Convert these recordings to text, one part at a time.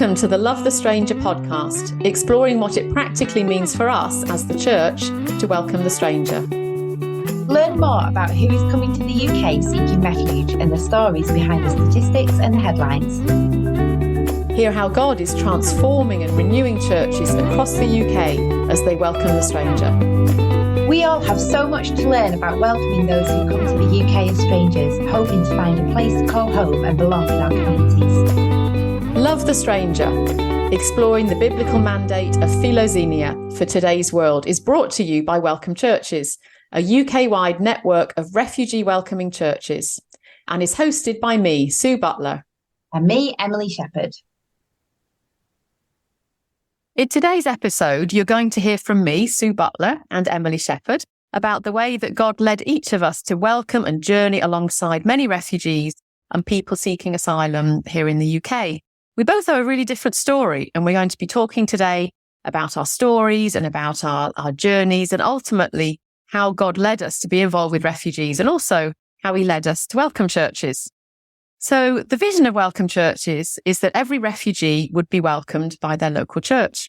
Welcome to the Love the Stranger podcast, exploring what it practically means for us as the church to welcome the stranger. Learn more about who is coming to the UK seeking refuge and the stories behind the statistics and the headlines. Hear how God is transforming and renewing churches across the UK as they welcome the stranger. We all have so much to learn about welcoming those who come to the UK as strangers, hoping to find a place to call home and belong in our communities. Love the Stranger, exploring the biblical mandate of philoxenia for today's world, is brought to you by Welcome Churches, a UK-wide network of refugee welcoming churches, and is hosted by me, Sue Butler. And me, Emily Shepherd. In today's episode, you're going to hear from me, Sue Butler, and Emily Shepherd about the way that God led each of us to welcome and journey alongside many refugees and people seeking asylum here in the UK. We both have a really different story, and we're going to be talking today about our stories and about our journeys and ultimately how God led us to be involved with refugees and also how he led us to Welcome Churches. So the vision of Welcome Churches is that every refugee would be welcomed by their local church.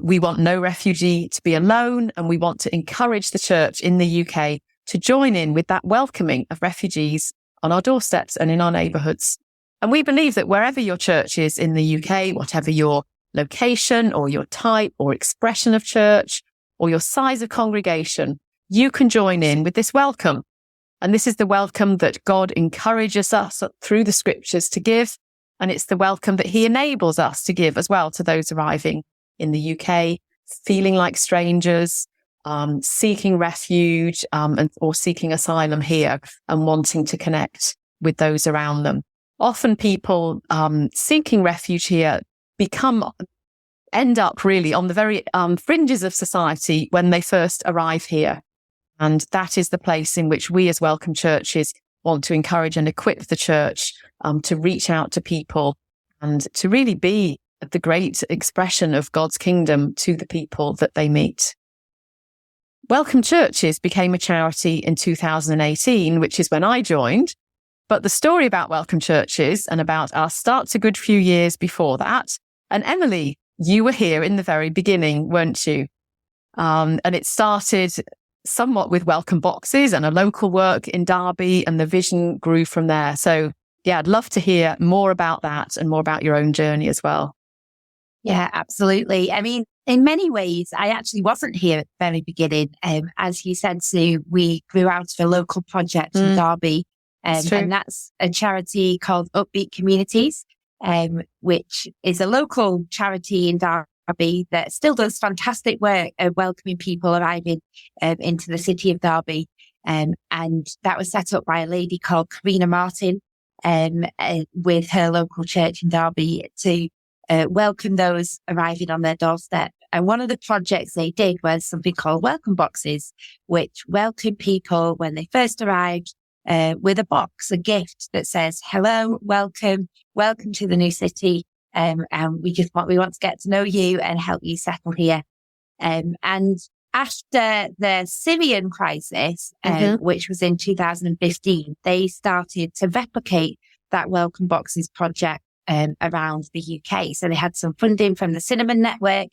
We want no refugee to be alone, and we want to encourage the church in the UK to join in with that welcoming of refugees on our doorsteps and in our neighbourhoods. And we believe that wherever your church is in the UK, whatever your location or your type or expression of church or your size of congregation, you can join in with this welcome. And this is the welcome that God encourages us through the scriptures to give. And it's the welcome that he enables us to give as well to those arriving in the UK, feeling like strangers, seeking refuge or seeking asylum here and wanting to connect with those around them. Often people seeking refuge here end up really on the very fringes of society when they first arrive here. And that is the place in which we as Welcome Churches want to encourage and equip the church to reach out to people and to really be the great expression of God's kingdom to the people that they meet. Welcome Churches became a charity in 2018, which is when I joined. But the story about Welcome Churches and about us starts a good few years before that. And Emily, you were here in the very beginning, weren't you? And it started somewhat with welcome boxes and a local work in Derby, and the vision grew from there. So yeah, I'd love to hear more about that and more about your own journey as well. Yeah, absolutely. I mean, in many ways, I actually wasn't here at the very beginning. As you said, Sue, we grew out of a local project in Derby. And that's a charity called Upbeat Communities, which is a local charity in Derby that still does fantastic work of welcoming people arriving into the city of Derby. And that was set up by a lady called Karina Martin with her local church in Derby to welcome those arriving on their doorstep. And one of the projects they did was something called welcome boxes, which welcome people when they first arrived with a box, a gift that says, hello, welcome to the new city. And we want to get to know you and help you settle here. And after the Syrian crisis, which was in 2015, they started to replicate that welcome boxes project around the UK. So they had some funding from the Cinnamon Network,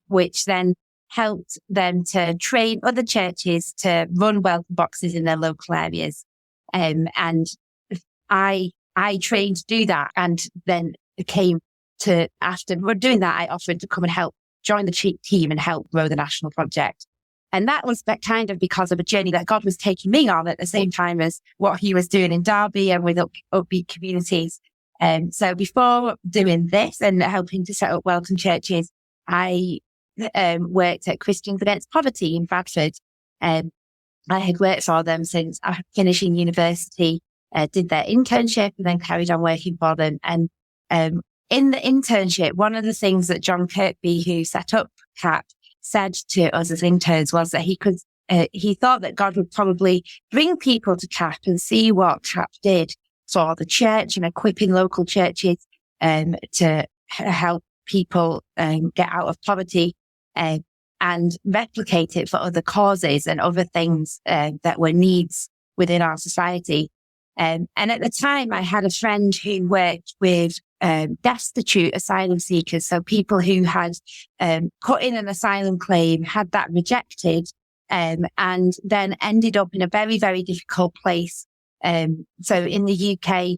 which then helped them to train other churches to run welcome boxes in their local areas. And I trained to do that. And then after doing that, I offered to come and help join the team and help grow the national project. And that was kind of because of a journey that God was taking me on at the same time as what he was doing in Derby and with Upbeat Communities. So before doing this and helping to set up Welcome Churches, I worked at Christians Against Poverty in Bradford. I had worked for them since finishing university, did their internship and then carried on working for them. And in the internship, one of the things that John Kirkby, who set up CAP, said to us as interns was that he thought that God would probably bring people to CAP and see what CAP did for the church and equipping local churches to help people get out of poverty and replicate it for other causes and other things that were needs within our society. And at the time, I had a friend who worked with destitute asylum seekers. So people who had put in an asylum claim, had that rejected, and then ended up in a very, very difficult place. So in the UK,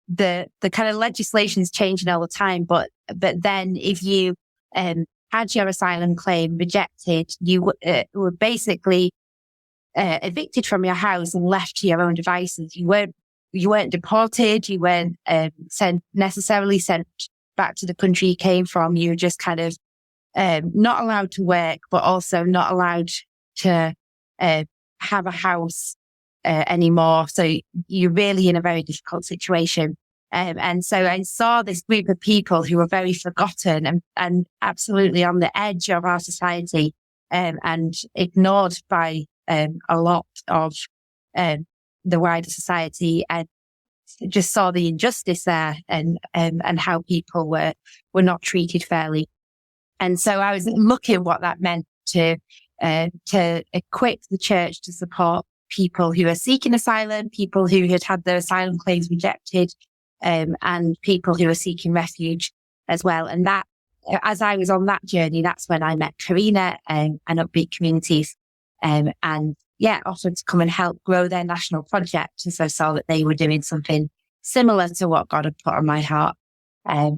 the kind of legislation is changing all the time, but then if you had your asylum claim rejected, you were basically evicted from your house and left to your own devices. You weren't deported. You weren't necessarily sent back to the country you came from. You were just kind of not allowed to work, but also not allowed to have a house anymore. So you're really in a very difficult situation. And so I saw this group of people who were very forgotten and absolutely on the edge of our society, and ignored by a lot of the wider society, and just saw the injustice there and how people were not treated fairly. And so I was looking what that meant to equip the church to support people who are seeking asylum, people who had their asylum claims rejected, and people who are seeking refuge as well. And that, as I was on that journey, that's when I met Karina and Upbeat Communities, and offered to come and help grow their national project. And so I saw that they were doing something similar to what God had put on my heart.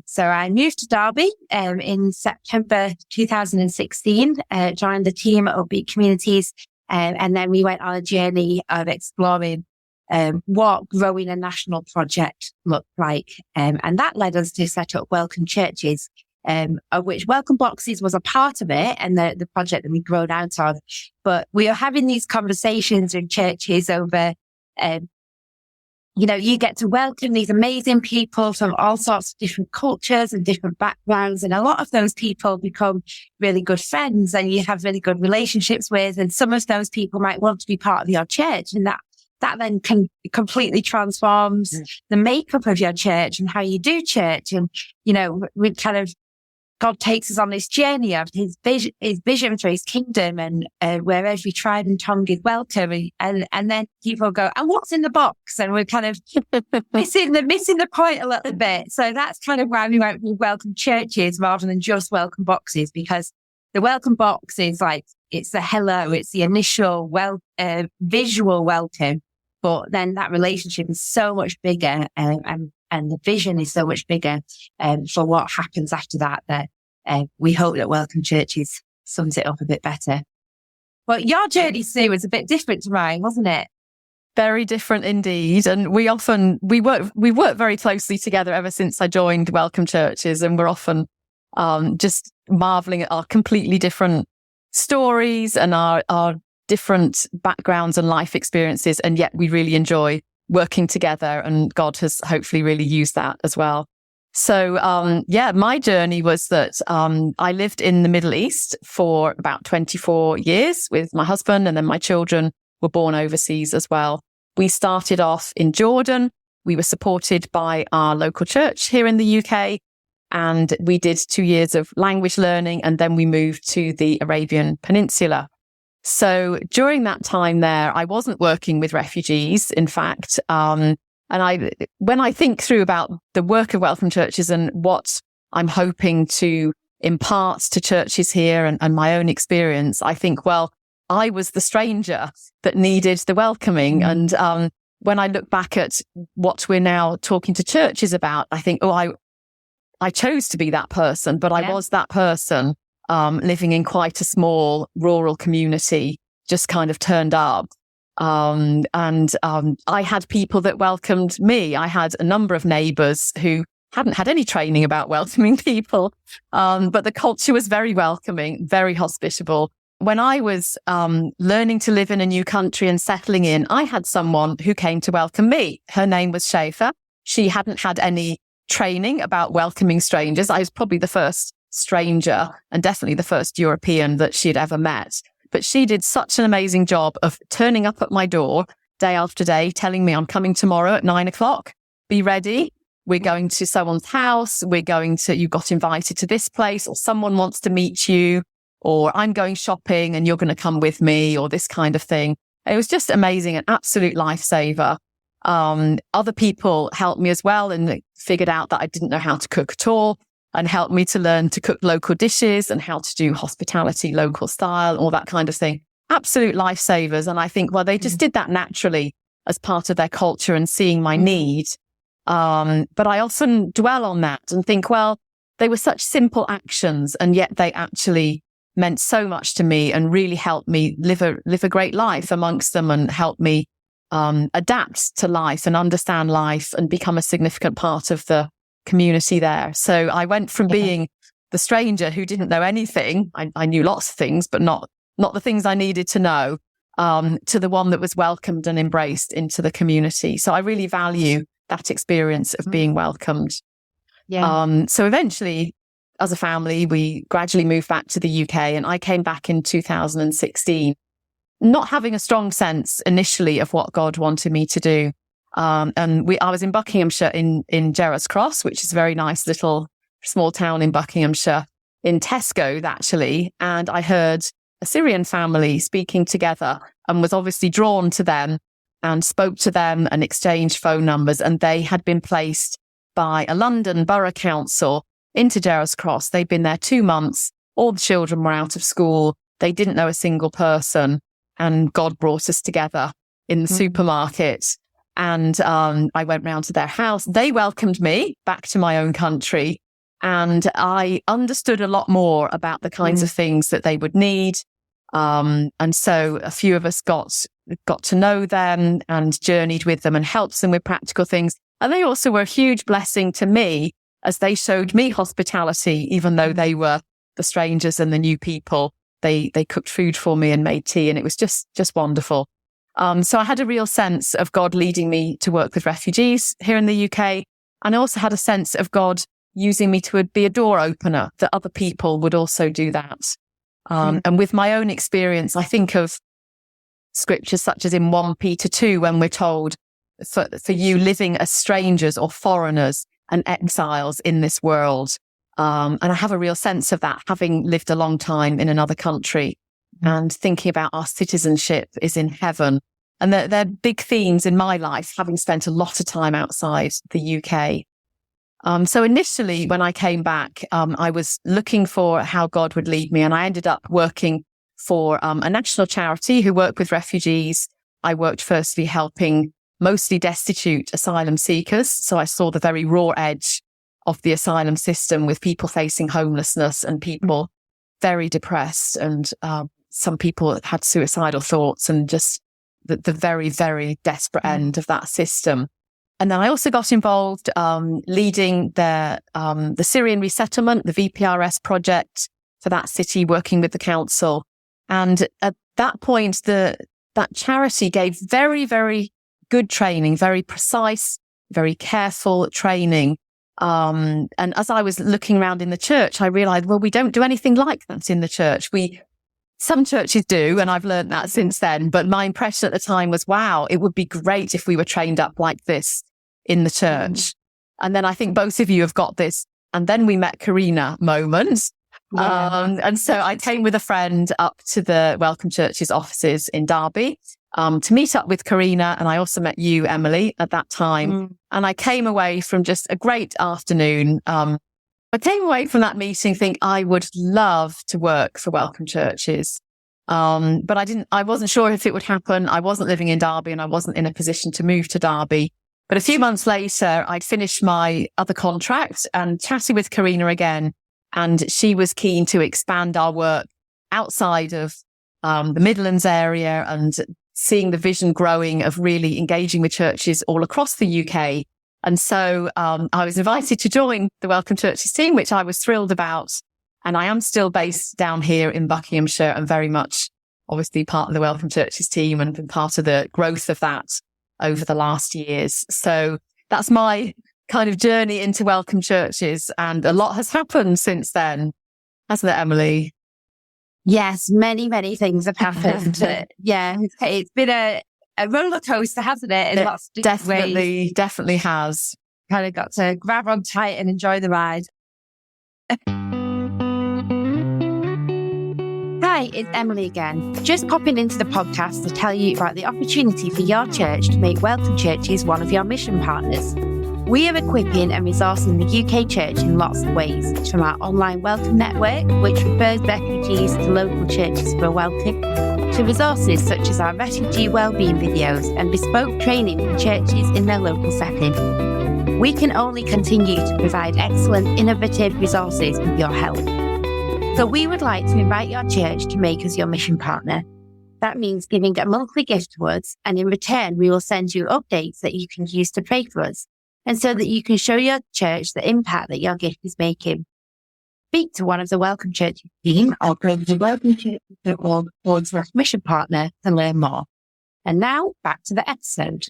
So I moved to Derby in September 2016, joined the team at Upbeat Communities, and then we went on a journey of exploring what growing a national project looked like. And that led us to set up Welcome Churches, of which Welcome Boxes was a part of it and the project that we grown out of. But we are having these conversations in churches over, you get to welcome these amazing people from all sorts of different cultures and different backgrounds. And a lot of those people become really good friends and you have really good relationships with. And some of those people might want to be part of your church, and that then completely transforms the makeup of your church and how you do church. And, we kind of, God takes us on this journey of his vision for his kingdom, and where every tribe and tongue is welcome. And then people go, and what's in the box? And we're kind of missing the point a little bit. So that's kind of why we went with Welcome Churches rather than just Welcome Boxes, because the Welcome Box is like, it's the hello, it's the initial visual welcome. But then that relationship is so much bigger, and the vision is so much bigger for what happens after that, we hope that Welcome Churches sums it up a bit better. But your journey, Sue, was a bit different to mine, wasn't it? Very different indeed. And we work very closely together ever since I joined Welcome Churches, and we're often just marveling at our completely different stories and our different backgrounds and life experiences, and yet we really enjoy working together, and God has hopefully really used that as well. So my journey was that I lived in the Middle East for about 24 years with my husband, and then my children were born overseas as well. We started off in Jordan. We were supported by our local church here in the UK, and we did 2 years of language learning, and then we moved to the Arabian Peninsula. So during that time there, I wasn't working with refugees, in fact. And when I think through about the work of Welcome Churches and what I'm hoping to impart to churches here and my own experience, I think, well, I was the stranger that needed the welcoming. And when I look back at what we're now talking to churches about, I think, I chose to be that person, but I was that person. Living in quite a small rural community, just kind of turned up. I had people that welcomed me. I had a number of neighbours who hadn't had any training about welcoming people, but the culture was very welcoming, very hospitable. When I was learning to live in a new country and settling in, I had someone who came to welcome me. Her name was Schaefer. She hadn't had any training about welcoming strangers. I was probably the first stranger and definitely the first European that she'd ever met. But she did such an amazing job of turning up at my door day after day, telling me, I'm coming tomorrow at 9:00. Be ready. We're going to someone's house. You got invited to this place, or someone wants to meet you, or I'm going shopping and you're going to come with me, or this kind of thing. It was just amazing, an absolute lifesaver. Other people helped me as well and figured out that I didn't know how to cook at all, and helped me to learn to cook local dishes and how to do hospitality, local style, all that kind of thing. Absolute lifesavers. And I think, well, they just did that naturally as part of their culture and seeing my need. But I often dwell on that and think, well, they were such simple actions, and yet they actually meant so much to me and really helped me live a great life amongst them, and helped me adapt to life and understand life and become a significant part of the community there. So I went from being the stranger who didn't know anything. I knew lots of things, but not the things I needed to know, to the one that was welcomed and embraced into the community. So I really value that experience of being welcomed. Yeah. So eventually, as a family, we gradually moved back to the UK, and I came back in 2016, not having a strong sense initially of what God wanted me to do. I was in Buckinghamshire in Gerrards Cross, which is a very nice little small town in Buckinghamshire, in Tesco actually. And I heard a Syrian family speaking together and was obviously drawn to them and spoke to them and exchanged phone numbers. And they had been placed by a London Borough Council into Gerrards Cross. They'd been there 2 months. All the children were out of school. They didn't know a single person. And God brought us together in the supermarket. And I went round to their house. They welcomed me back to my own country. And I understood a lot more about the kinds of things that they would need. And so a few of us got to know them and journeyed with them and helped them with practical things. And they also were a huge blessing to me as they showed me hospitality, even though they were the strangers and the new people. They cooked food for me and made tea, and it was just wonderful. So I had a real sense of God leading me to work with refugees here in the UK. And I also had a sense of God using me to be a door opener, that other people would also do that. And with my own experience, I think of scriptures such as in 1 Peter 2, when we're told, for you living as strangers or foreigners and exiles in this world. And I have a real sense of that, having lived a long time in another country and thinking about our citizenship is in heaven. And they're big themes in my life, having spent a lot of time outside the UK. So initially, when I came back, I was looking for how God would lead me. And I ended up working for a national charity who work with refugees. I worked firstly helping mostly destitute asylum seekers. So I saw the very raw edge of the asylum system, with people facing homelessness and people very depressed, and some people had suicidal thoughts, and just the very, very desperate end of that system. And then I also got involved leading the Syrian resettlement, the VPRS project for that city, working with the council. And at that point, that charity gave very, very good training, very precise, very careful training. And as I was looking around in the church, I realized, well, we don't do anything like that in the church. Some churches do, and I've learned that since then. But my impression at the time was, wow, it would be great if we were trained up like this in the church. And then I think both of you have got this. And then we met Karina moment. Yeah. And so I came with a friend up to the Welcome Church's offices in Derby to meet up with Karina. And I also met you, Emily, at that time. And I came away from just a great afternoon. I came away from that meeting thinking I would love to work for Welcome Churches. But I wasn't sure if it would happen. I wasn't living in Derby and I wasn't in a position to move to Derby. But a few months later, I'd finished my other contract and chatted with Karina again. And she was keen to expand our work outside of the Midlands area, and seeing the vision growing of really engaging with churches all across the UK. And so I was invited to join the Welcome Churches team, which I was thrilled about. And I am still based down here in Buckinghamshire, and very much obviously part of the Welcome Churches team and been part of the growth of that over the last years. So that's my kind of journey into Welcome Churches. And a lot has happened since then, hasn't it, Emily? Yes, many, many things have happened. Yeah, it's been a roller coaster, hasn't it? In lots of different ways. Definitely has. Kind of got to grab on tight and enjoy the ride. Hi, it's Emily again. Just popping into the podcast to tell you about the opportunity for your church to make Welcome Churches one of your mission partners. We are equipping and resourcing the UK church in lots of ways, from our online welcome network, which refers refugees to local churches for a welcome, to resources such as our refugee wellbeing videos and bespoke training for churches in their local setting. We can only continue to provide excellent, innovative resources with your help. So we would like to invite your church to make us your mission partner. That means giving a monthly gift to us, and in return, we will send you updates that you can use to pray for us, and so that you can show your church the impact that your gift is making. Speak to one of the Welcome Church team or go to welcomechurches.org/mission partner to learn more. And now back to the episode.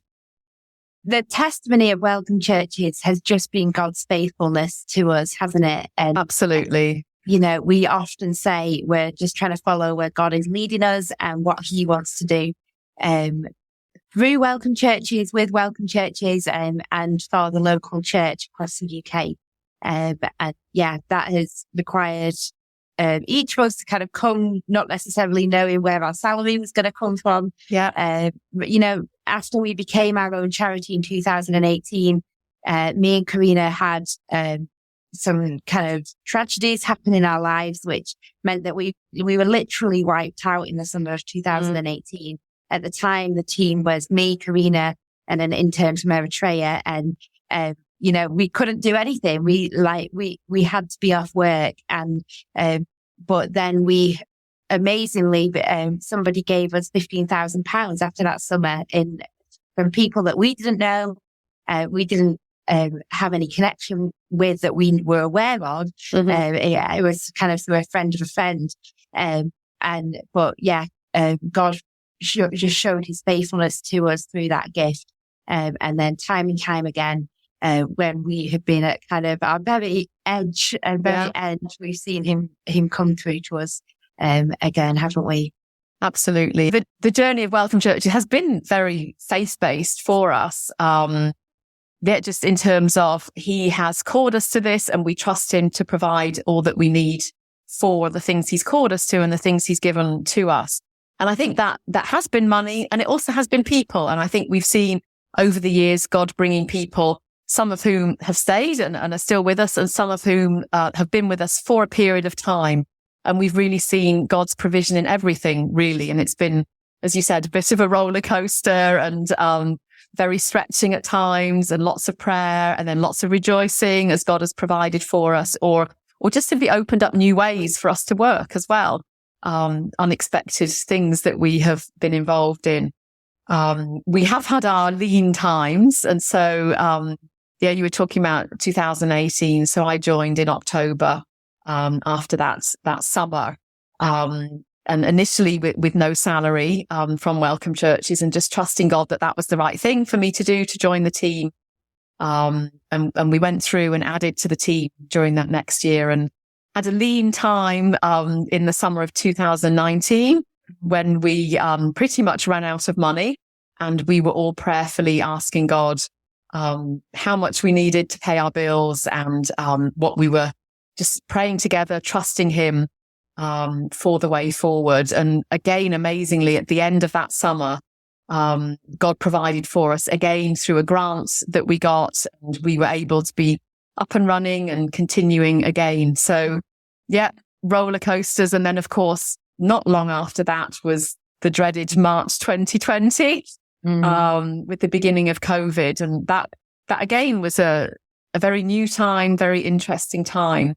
The testimony of Welcome Churches has just been God's faithfulness to us, hasn't it? And Absolutely. you know, we often say we're just trying to follow where God is leading us and what He wants to do through Welcome Churches, with Welcome Churches, and for the local church across the UK. And yeah, that has required each of us to kind of come, not necessarily knowing where our salary was going to come from. Yeah. You know, after we became our own charity in 2018, me and Karina had some kind of tragedies happen in our lives, which meant that we were literally wiped out in the summer of 2018. At the time, the team was me, Karina, and an intern from Eritrea. And, you know, we couldn't do anything. We had to be off work. And, but then amazingly, somebody gave us £15,000 after that summer from people that we didn't know. We didn't have any connection with, that we were aware of. It was kind of through a friend of a friend. But God just showed His faithfulness to us through that gift. And then time and time again, when we have been at kind of our very edge and very end, we've seen him come through to us again, haven't we? Absolutely. The journey of Welcome Church has been very faith-based for us. Just in terms of He has called us to this, and we trust Him to provide all that we need for the things He's called us to and the things He's given to us. And I think that has been money, and it also has been people. And I think we've seen over the years God bringing people, some of whom have stayed and are still with us, and some of whom have been with us for a period of time. And we've really seen God's provision in everything, really. And it's been, as you said, a bit of a roller coaster, and very stretching at times, and lots of prayer, and then lots of rejoicing as God has provided for us, or just simply opened up new ways for us to work as well. Unexpected things that we have been involved in. We have had our lean times. And so, you were talking about 2018. So I joined in October, after that summer. And initially with no salary, from Welcome Churches, and just trusting God that was the right thing for me to do, to join the team. And we went through and added to the team during that next year, and had a lean time, in the summer of 2019, when we, pretty much ran out of money, and we were all prayerfully asking God, how much we needed to pay our bills, and, what we were just praying together, trusting Him, for the way forward. And again, amazingly, at the end of that summer, God provided for us again through a grant that we got, and we were able to be up and running and continuing again. So roller coasters. And then, of course, not long after that was the dreaded March 2020, with the beginning of COVID. And that again was a very new time, very interesting time.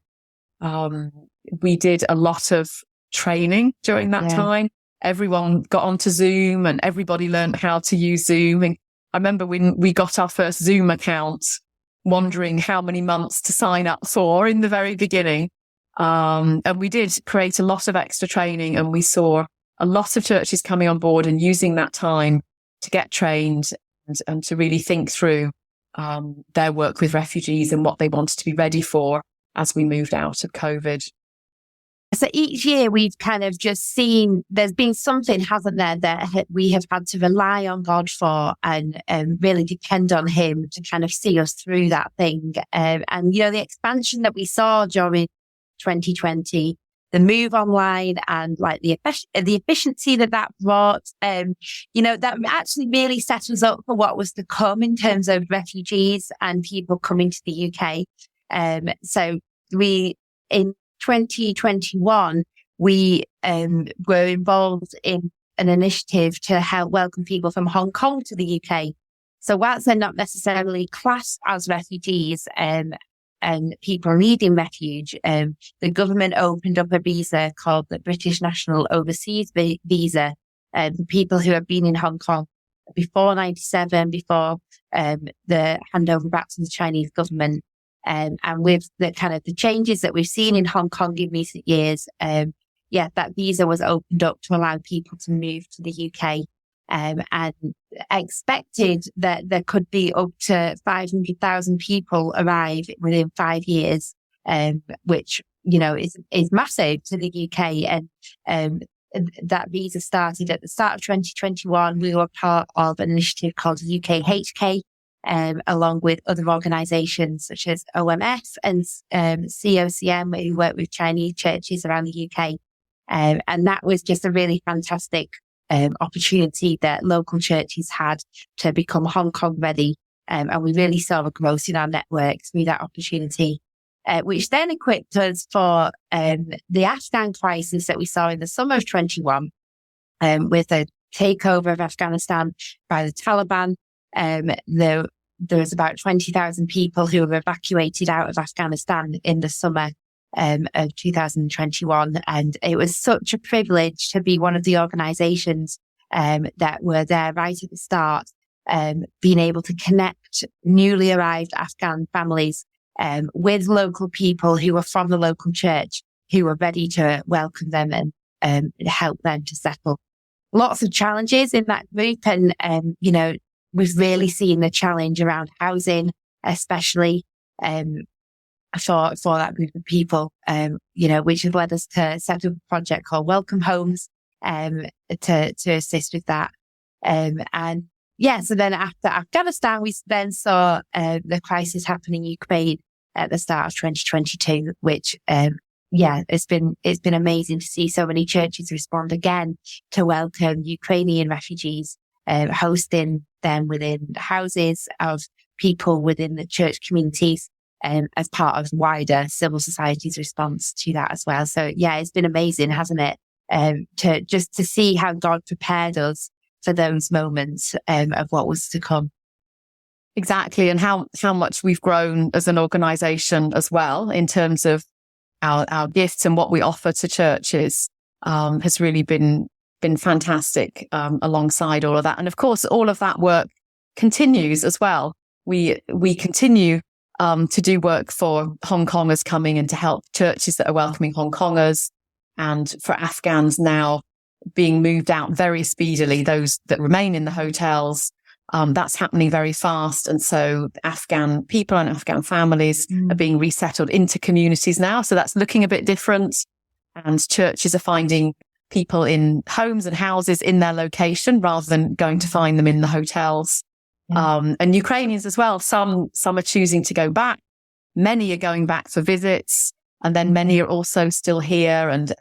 We did a lot of training during that time. Everyone got onto Zoom, and everybody learned how to use Zoom. And I remember when we got our first Zoom account, wondering how many months to sign up for in the very beginning. And we did create a lot of extra training, and we saw a lot of churches coming on board and using that time to get trained and to really think through their work with refugees and what they wanted to be ready for as we moved out of COVID. So each year we've kind of just seen there's been something, hasn't there, that we have had to rely on God for and really depend on Him to kind of see us through that thing. And, you know, the expansion that we saw during 2020, move online and like the efficiency that brought, that actually really set us up for what was to come in terms of refugees and people coming to the UK. So in 2021, we were involved in an initiative to help welcome people from Hong Kong to the UK. So whilst they're not necessarily classed as refugees and people needing refuge, the government opened up a visa called the British National Overseas Visa for people who have been in Hong Kong before 97, before the handover back to the Chinese government. And with the kind of the changes that we've seen in Hong Kong in recent years, that visa was opened up to allow people to move to the UK. And expected that there could be up to 500,000 people arrive within 5 years, which, is massive to the UK. And that visa started at the start of 2021. We were part of an initiative called UKHK, along with other organisations such as OMF and COCM, who work with Chinese churches around the UK. And that was just a really fantastic opportunity that local churches had to become Hong Kong ready. And we really saw a growth in our network through that opportunity, which then equipped us for the Afghan crisis that we saw in the summer of 21, with the takeover of Afghanistan by the Taliban. There was about 20,000 people who were evacuated out of Afghanistan in the summer of 2021. And it was such a privilege to be one of the organisations that were there right at the start, being able to connect newly arrived Afghan families with local people who were from the local church, who were ready to welcome them and help them to settle. Lots of challenges in that group. And, we've really seen the challenge around housing, especially for that group of people, which has led us to set up a project called Welcome Homes, to assist with that. So then after Afghanistan, we then saw, the crisis happen in Ukraine at the start of 2022, which, it's been amazing to see so many churches respond again to welcome Ukrainian refugees, hosting them within houses of people within the church communities, as part of wider civil society's response to that as well. So it's been amazing, hasn't it? To see how God prepared us for those moments, of what was to come. Exactly. And how much we've grown as an organisation as well in terms of our gifts and what we offer to churches, has really been fantastic, alongside all of that. And of course, all of that work continues as well. We continue to do work for Hong Kongers coming and to help churches that are welcoming Hong Kongers, and for Afghans now being moved out very speedily, those that remain in the hotels. That's happening very fast. And so Afghan people and Afghan families are being resettled into communities now. So that's looking a bit different. And churches are finding people in homes and houses in their location rather than going to find them in the hotels. And Ukrainians as well. Some are choosing to go back. Many are going back for visits. And then many are also still here and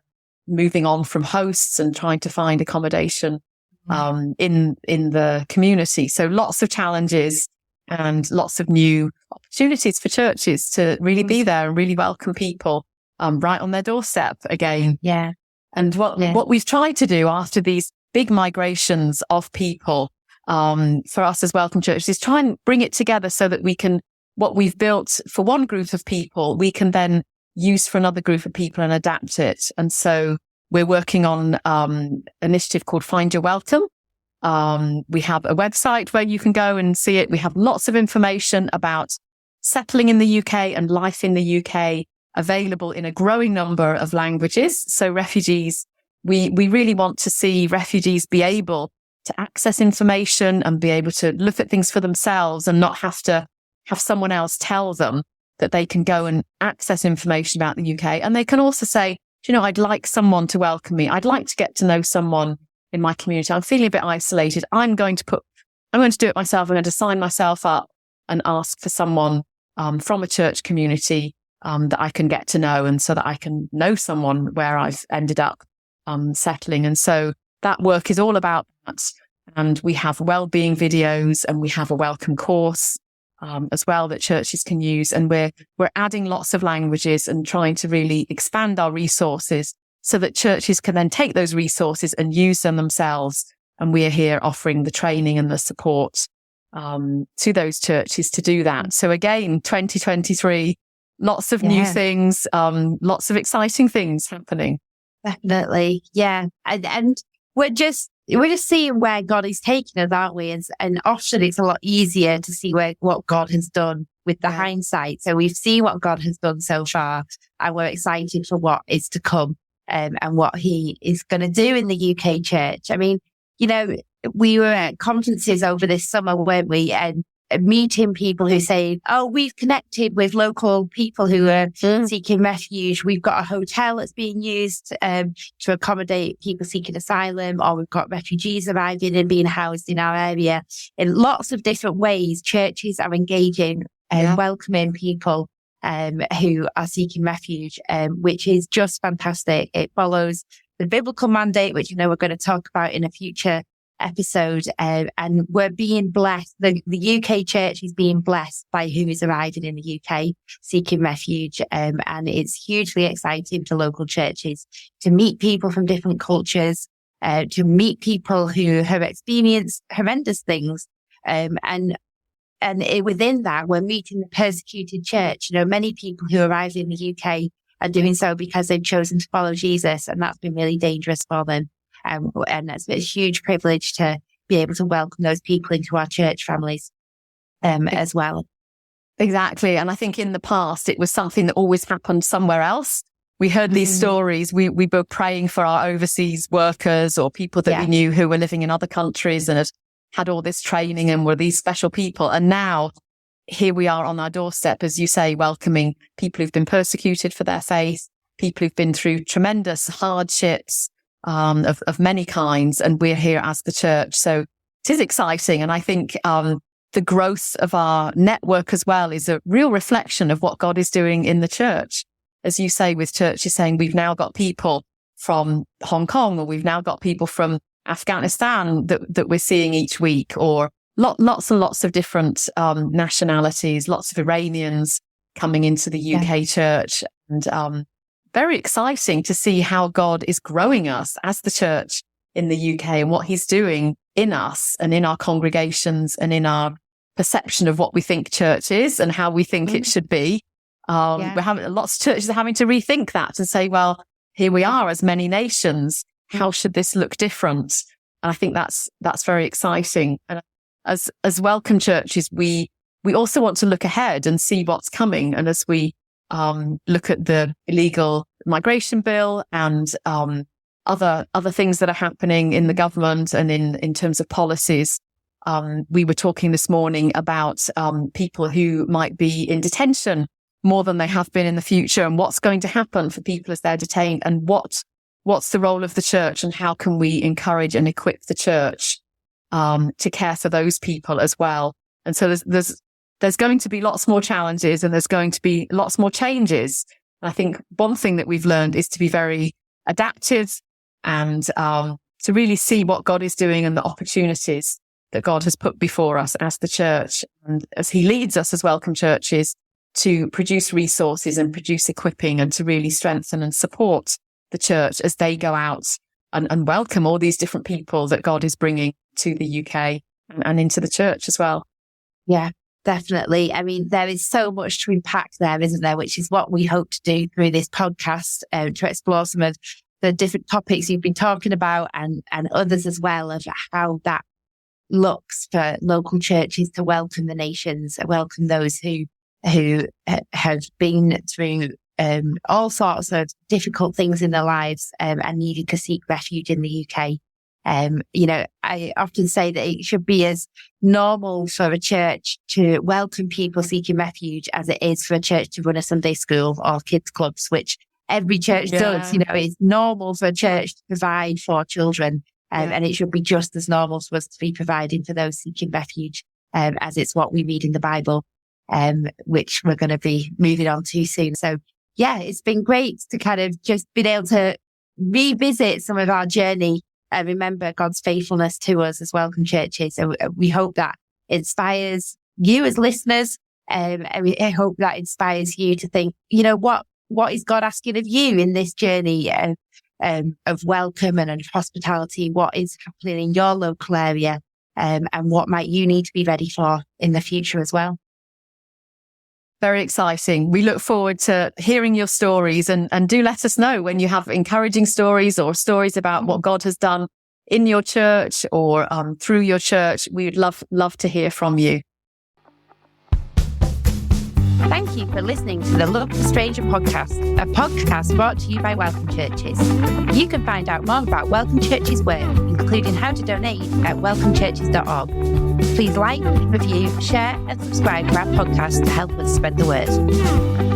moving on from hosts and trying to find accommodation in the community. So lots of challenges and lots of new opportunities for churches to really be there and really welcome people right on their doorstep again. Yeah. And what we've tried to do after these big migrations of people, for us as Welcome Church, is try and bring it together so that we can, what we've built for one group of people, we can then use for another group of people and adapt it. And so we're working on an initiative called Find Your Welcome. We have a website where you can go and see it. We have lots of information about settling in the UK and life in the UK available in a growing number of languages. So refugees, we really want to see refugees be able to access information and be able to look at things for themselves and not have to have someone else tell them that they can go and access information about the UK. And they can also say, I'd like someone to welcome me. I'd like to get to know someone in my community. I'm feeling a bit isolated. I'm going to do it myself. I'm going to sign myself up and ask for someone from a church community that I can get to know, and so that I can know someone where I've ended up settling. And so that work is all about that. And we have well-being videos, and we have a welcome course as well that churches can use. And we're adding lots of languages and trying to really expand our resources so that churches can then take those resources and use them themselves. And we are here offering the training and the support to those churches to do that. So again, 2023, lots of new things, lots of exciting things happening. Definitely. Yeah. And we're just seeing where God is taking us, aren't we? And often it's a lot easier to see what God has done with the hindsight. So we've seen what God has done so far, and we're excited for what is to come, and what he is going to do in the UK church. I mean, we were at conferences over this summer, weren't we? And meeting people who say, oh, we've connected with local people who are seeking refuge. We've got a hotel that's being used to accommodate people seeking asylum, or we've got refugees arriving and being housed in our area. In lots of different ways, churches are engaging and welcoming people who are seeking refuge, which is just fantastic. It follows the biblical mandate, which we're going to talk about in a future episode, and we're being blessed. The UK church is being blessed by who is arriving in the UK seeking refuge, and it's hugely exciting for local churches to meet people from different cultures, to meet people who have experienced horrendous things, and within that, we're meeting the persecuted church. Many people who arrive in the UK are doing so because they've chosen to follow Jesus, and that's been really dangerous for them. And that's a huge privilege to be able to welcome those people into our church families as well. Exactly. And I think in the past, it was something that always happened somewhere else. We heard these stories. We were praying for our overseas workers or people that we knew who were living in other countries and had all this training and were these special people. And now here we are on our doorstep, as you say, welcoming people who've been persecuted for their faith, people who've been through tremendous hardships, of many kinds, and we're here as the church. So it is exciting. And I think the growth of our network as well is a real reflection of what God is doing in the church. As you say, with churches saying we've now got people from Hong Kong, or we've now got people from Afghanistan that we're seeing each week, or lots and lots of different nationalities, lots of Iranians coming into the UK church. And very exciting to see how God is growing us as the church in the UK and what he's doing in us and in our congregations and in our perception of what we think church is and how we think it should be. We're having lots of churches are having to rethink that and say, well, here we are as many nations. How should this look different? And I think that's very exciting. And as welcome churches, we also want to look ahead and see what's coming. And as we look at the illegal migration bill and other things that are happening in the government and in terms of policies. We were talking this morning about people who might be in detention more than they have been in the future, and what's going to happen for people as they're detained, and what's the role of the church, and how can we encourage and equip the church to care for those people as well. And so there's going to be lots more challenges, and there's going to be lots more changes. And I think one thing that we've learned is to be very adaptive and to really see what God is doing and the opportunities that God has put before us as the church, and as he leads us as welcome churches to produce resources and produce equipping and to really strengthen and support the church as they go out and welcome all these different people that God is bringing to the UK and into the church as well. Yeah, definitely. I mean, there is so much to unpack there, isn't there? Which is what we hope to do through this podcast, to explore some of the different topics you've been talking about and others as well, of how that looks for local churches to welcome the nations, welcome those who have been through all sorts of difficult things in their lives and needed to seek refuge in the UK. I often say that it should be as normal for a church to welcome people seeking refuge as it is for a church to run a Sunday school or kids clubs, which every church does. It's normal for a church to provide for children, and it should be just as normal for us to be providing for those seeking refuge, as it's what we read in the Bible. which we're going to be moving on to soon. So yeah, it's been great to kind of just be able to revisit some of our journey and remember God's faithfulness to us as Welcome Churches. So we hope that inspires you as listeners. And I hope that inspires you to think, what is God asking of you in this journey of welcome and hospitality? What is happening in your local area? And what might you need to be ready for in the future as well? Very exciting. We look forward to hearing your stories and do let us know when you have encouraging stories or stories about what God has done in your church or through your church. We would love to hear from you. Thank you for listening to the Look Stranger podcast, a podcast brought to you by Welcome Churches. You can find out more about Welcome Churches' work, including how to donate, at welcomechurches.org. Please like, review, share and subscribe to our podcast to help us spread the word.